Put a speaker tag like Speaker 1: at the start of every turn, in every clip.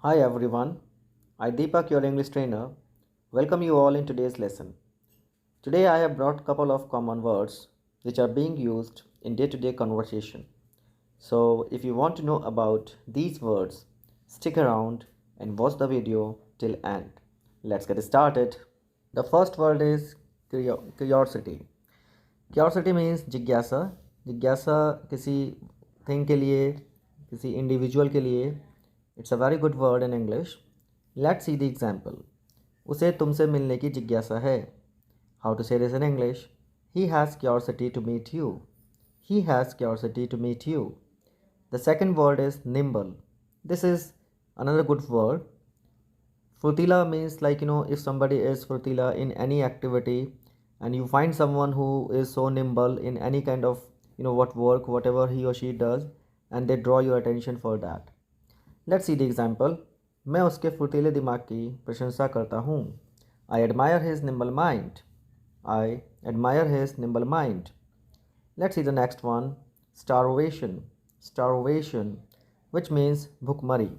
Speaker 1: Hi everyone, I Deepak, your English trainer, welcome you all in today's lesson. Today I have brought a couple of common words which are being used in day-to-day conversation. So if you want to know about these words, stick around and watch the video till end. Let's get started. The first word is curiosity. Curiosity means जिज्ञासा. जिज्ञासा किसी thing के लिए, किसी individual के लिए it's a very good word in English. Let's see the example. उसे तुमसे मिलने की जिज्ञासा है. How to say this in English? He has curiosity to meet you. He has curiosity to meet you. The second word is nimble. This is another good word. Furtila means if somebody is furtila in any activity and you find someone who is so nimble in any kind of what work whatever he or she does and they draw your attention for that. Let's see the example. मैं उसके फुर्तीले दिमाग की प्रशंसा करता हूँ. I admire his nimble mind. I admire his nimble mind. Let's see the next one. Starvation. Starvation, which means भुखमरी.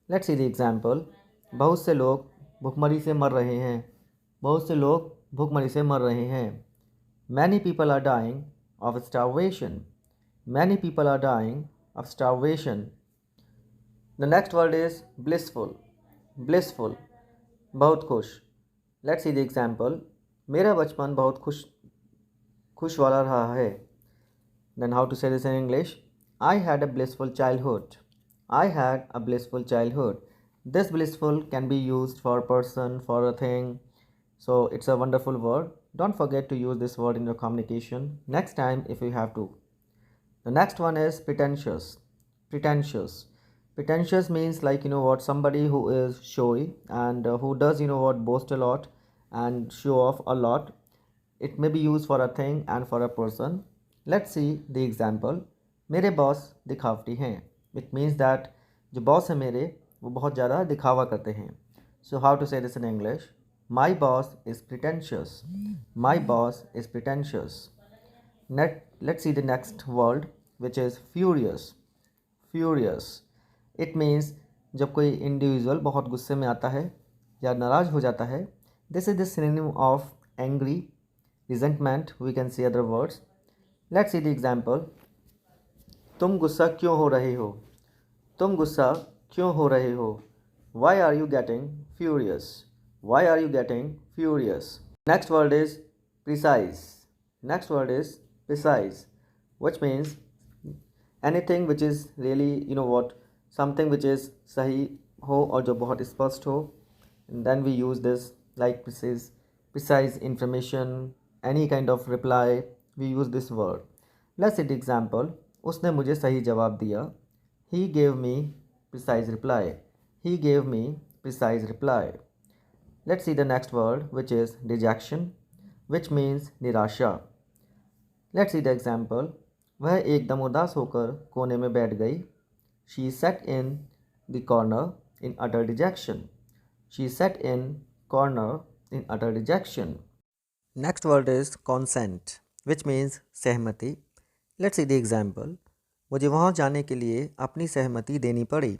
Speaker 1: Let's see the example. बहुत से लोग भुखमरी से मर रहे हैं. बहुत से लोग भुखमरी से मर रहे हैं. Many people are dying of starvation. Many people are dying of starvation. The next word is blissful. Blissful, बहुत खुश. Let's see the example. मेरा बचपन बहुत खुश वाला रहा है. Then how to say this in English? I had a blissful childhood. I had a blissful childhood. This blissful can be used for a person, for a thing. So it's a wonderful word. Don't forget to use this word in your communication next time if you have to. The next one is pretentious. Pretentious. Pretentious means somebody who is showy and who does boast a lot and show off a lot. It may be used for a thing and for a person. Let's see the example. मेरे boss दिखावटी हैं. It means that जो boss है मेरे वो बहुत ज़्यादा दिखावा करते हैं. So how to say this in English? My boss is pretentious. My boss is pretentious. Let's see the next word which is furious. Furious. It means जब कोई इंडिविजुअल बहुत गुस्से में आता है या नाराज़ हो जाता है. This is the synonym of angry, resentment. We can say other words. Let's see the example. तुम गुस्सा क्यों हो रहे हो? तुम गुस्सा क्यों हो रहे हो? Why are you getting furious? Why are you getting furious? Next word is precise. Next word is precise, which means anything which is really something which is सही हो और जो बहुत स्पष्ट हो. And then we use this like precise information, any kind of reply, we use this word. Let's see the example. उसने मुझे सही जवाब दिया. He gave me precise reply. He gave me precise reply. Let's see the next word which is dejection, which means निराशा. Let's see the example. वह एकदम उदास होकर कोने में बैठ गई. She sat in the corner in utter dejection. She sat in corner in utter dejection. Next word is consent, which means सहमति. Let's see the example. मुझे वहाँ जाने के लिए अपनी सहमति देनी पड़ी.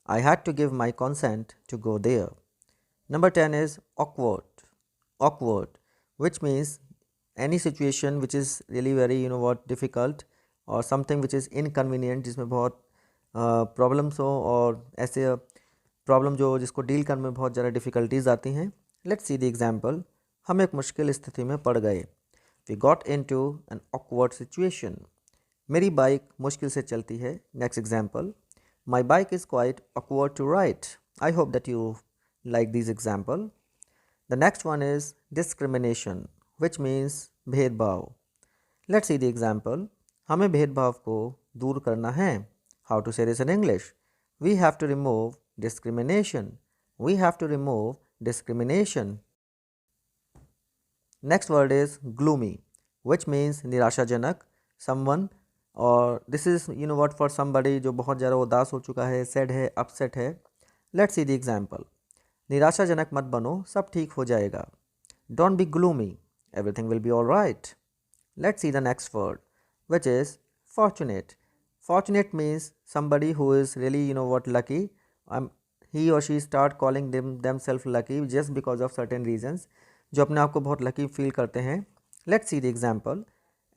Speaker 1: I had to give my consent to go there. Number 10 is awkward. Awkward, which means any situation which is really very difficult or something which is inconvenient जिसमें बहुत प्रॉब्लम्स हो और ऐसे प्रॉब्लम जो जिसको डील करने में बहुत ज़्यादा डिफ़िकल्टीज़ आती हैं. Let's see the example. हम एक मुश्किल स्थिति में पड़ गए. We got into an awkward situation. मेरी बाइक मुश्किल से चलती है. Next example. My bike is quite awkward to ride. I hope that you like this example. The next one is discrimination, which means भेदभाव. Let's see the example. हमें भेदभाव को दूर करना है. How to say this in English? We have to remove discrimination. We have to remove discrimination. Next word is gloomy, which means निराशाजनक. Someone और this is what for somebody जो बहुत ज़्यादा उदास हो चुका है, sad है, upset है. Let's see the example. निराशाजनक मत बनो, सब ठीक हो जाएगा. Don't be gloomy. Everything will be all right. Let's see the next word, which is fortunate. Fortunate means somebody who is really lucky. he or she start calling themselves lucky just because of certain reasons, जो अपने आप को बहुत lucky feel करते हैं. Let's see the example.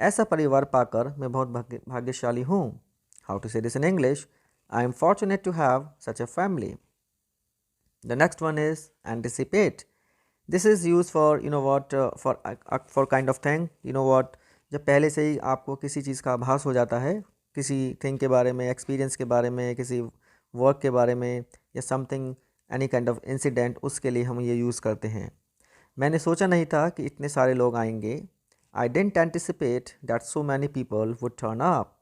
Speaker 1: ऐसा परिवार पाकर मैं बहुत भाग्यशाली हूँ. How to say this in English? I am fortunate to have such a family. The next one is anticipate. This is used for for kind of thing. जब पहले से ही आपको किसी चीज़ का आभास हो जाता है, किसी थिंग के बारे में, एक्सपीरियंस के बारे में, किसी वर्क के बारे में या something any kind of incident, उसके लिए हम ये यूज़ करते हैं. मैंने सोचा नहीं था कि इतने सारे लोग आएंगे. I didn't anticipate that so many people would turn up.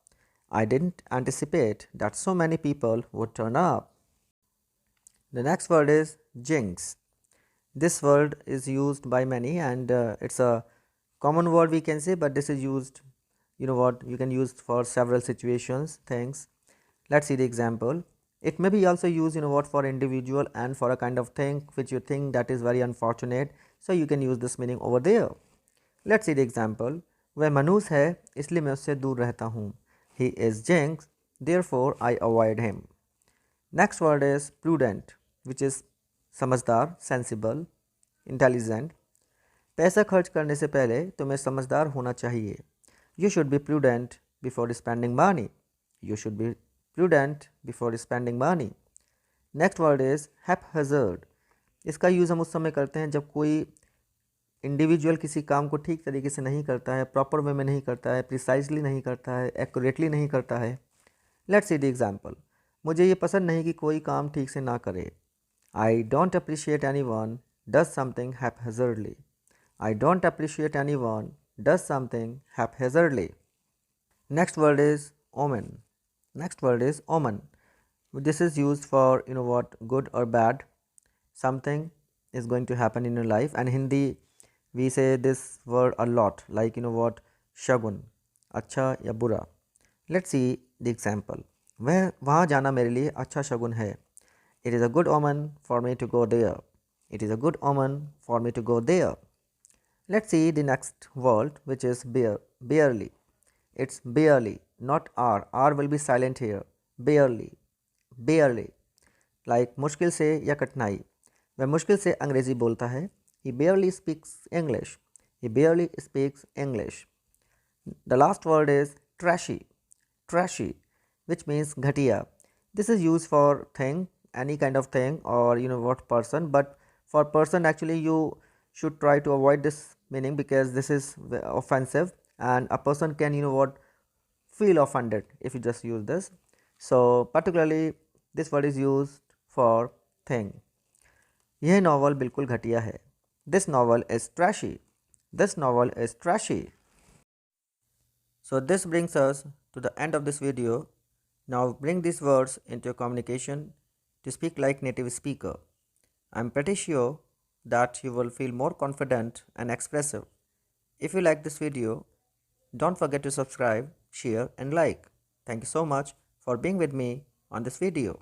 Speaker 1: I didn't anticipate that so many people would turn up. The next word is jinx. This word is used by many and it's a common word we can say, but this is used, you can use for several situations, things. Let's see the example. It may be also used for individual and for a kind of thing which you think that is very unfortunate, so you can use this meaning over there. Let's see the example. वह मनूस है इसलिए मैं उससे दूर रहता हूँ. He is jinx, therefore I avoid him. Next word is prudent, which is समझदार, sensible, intelligent. पैसा खर्च करने से पहले तुम्हें समझदार होना चाहिए. You should be prudent before spending money. You should be prudent before spending money. Next word is haphazard. इसका यूज़ हम उस समय करते हैं जब कोई इंडिविजुअल किसी काम को ठीक तरीके से नहीं करता है, प्रॉपर वे में नहीं करता है, प्रिसाइजली नहीं करता है, एक्यूरेटली नहीं करता है. Let's see the example. मुझे ये पसंद नहीं कि कोई काम ठीक से ना करे. I don't appreciate anyone does something haphazardly. I don't appreciate anyone does something haphazardly. Next word is omen. Next word is omen. This is used for good or bad. Something is going to happen in your life, and Hindi we say this word a lot, like shagun, अच्छा या बुरा. Let's see the example. वहाँ जाना मेरे लिए अच्छा शगुन है. It is a good omen for me to go there. It is a good omen for me to go there. Let's see the next word, which is barely. It's barely, not R. R will be silent here. Barely, barely. Like मुश्किल से या कठिनाई. वह मुश्किल से अंग्रेजी बोलता है. He barely speaks English. He barely speaks English. The last word is trashy. Trashy, which means घटिया. This is used for thing, any kind of thing, or person. But for person, actually you should try to avoid this meaning because this is offensive, and a person can feel offended if you just use this. So particularly this word is used for thing. यह novel बिल्कुल घटिया है. This novel is trashy. This novel is trashy. So this brings us to the end of this video. Now bring these words into your communication to speak like native speaker. I am pretty sure that you will feel more confident and expressive. If you like this video, don't forget to subscribe, share and like. Thank you so much for being with me on this video.